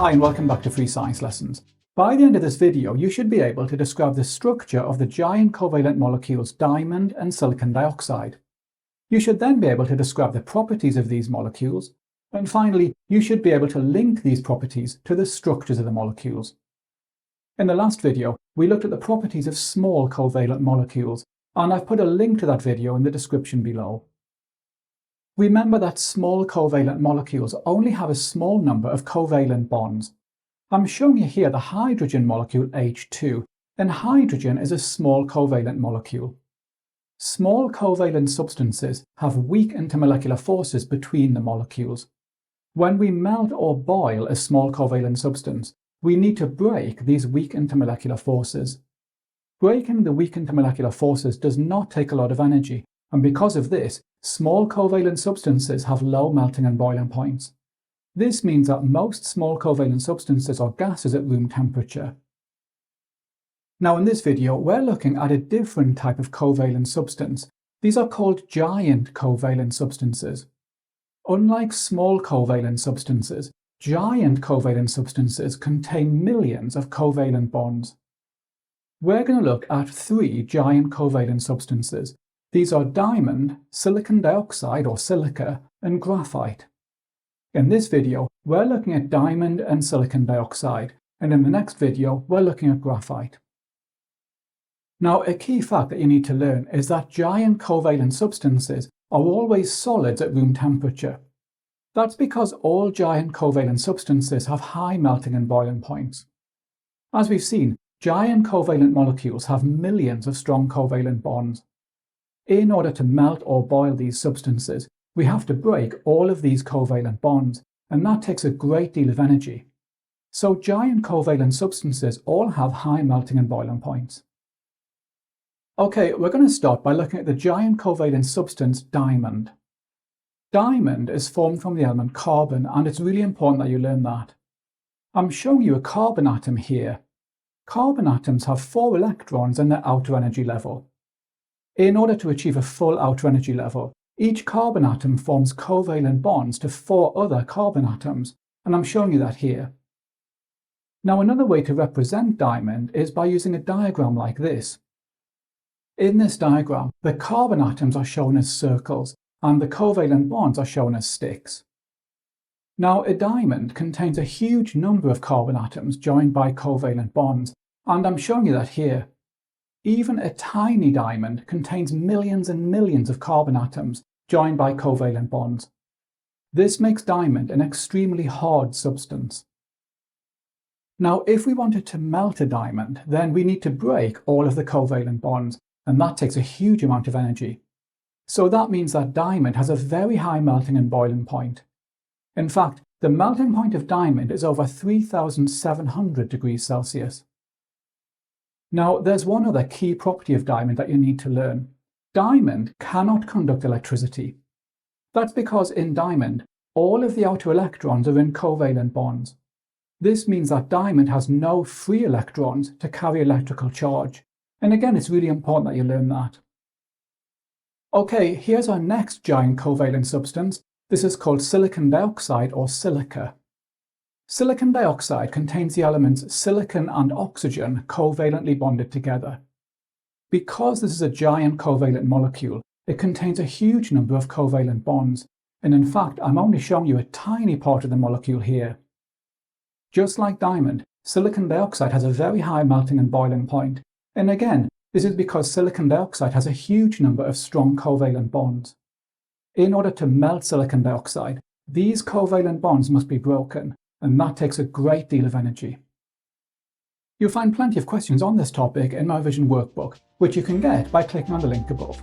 Hi and welcome back to Free Science Lessons. By the end of this video, you should be able to describe the structure of the giant covalent molecules diamond and silicon dioxide. You should then be able to describe the properties of these molecules, and finally, you should be able to link these properties to the structures of the molecules. In the last video, we looked at the properties of small covalent molecules, and I've put a link to that video in the description below. Remember that small covalent molecules only have a small number of covalent bonds. I'm showing you here the hydrogen molecule H2, and hydrogen is a small covalent molecule. Small covalent substances have weak intermolecular forces between the molecules. When we melt or boil a small covalent substance, we need to break these weak intermolecular forces. Breaking the weak intermolecular forces does not take a lot of energy, and because of this, small covalent substances have low melting and boiling points. This means that most small covalent substances are gases at room temperature. Now in this video, we're looking at a different type of covalent substance. These are called giant covalent substances. Unlike small covalent substances, giant covalent substances contain millions of covalent bonds. We're going to look at three giant covalent substances. These are diamond, silicon dioxide or silica, and graphite. In this video, we're looking at diamond and silicon dioxide, and in the next video, we're looking at graphite. Now, a key fact that you need to learn is that giant covalent substances are always solids at room temperature. That's because all giant covalent substances have high melting and boiling points. As we've seen, giant covalent molecules have millions of strong covalent bonds. In order to melt or boil these substances, we have to break all of these covalent bonds, and that takes a great deal of energy. So giant covalent substances all have high melting and boiling points. Okay, we're going to start by looking at the giant covalent substance diamond. Diamond is formed from the element carbon, and it's really important that you learn that. I'm showing you a carbon atom here. Carbon atoms have 4 electrons in their outer energy level. In order to achieve a full outer energy level, each carbon atom forms covalent bonds to 4 other carbon atoms, and I'm showing you that here. Now another way to represent diamond is by using a diagram like this. In this diagram, the carbon atoms are shown as circles, and the covalent bonds are shown as sticks. Now a diamond contains a huge number of carbon atoms joined by covalent bonds, and I'm showing you that here. Even a tiny diamond contains millions and millions of carbon atoms joined by covalent bonds. This makes diamond an extremely hard substance. Now, if we wanted to melt a diamond, then we need to break all of the covalent bonds, and that takes a huge amount of energy. So that means that diamond has a very high melting and boiling point. In fact, the melting point of diamond is over 3,700 degrees Celsius. Now, there's one other key property of diamond that you need to learn. Diamond cannot conduct electricity. That's because in diamond, all of the outer electrons are in covalent bonds. This means that diamond has no free electrons to carry electrical charge. And again, it's really important that you learn that. Okay, here's our next giant covalent substance. This is called silicon dioxide or silica. Silicon dioxide contains the elements silicon and oxygen covalently bonded together. Because this is a giant covalent molecule, it contains a huge number of covalent bonds, and in fact, I'm only showing you a tiny part of the molecule here. Just like diamond, silicon dioxide has a very high melting and boiling point, and again, this is because silicon dioxide has a huge number of strong covalent bonds. In order to melt silicon dioxide, these covalent bonds must be broken, and that takes a great deal of energy. You'll find plenty of questions on this topic in my revision workbook, which you can get by clicking on the link above.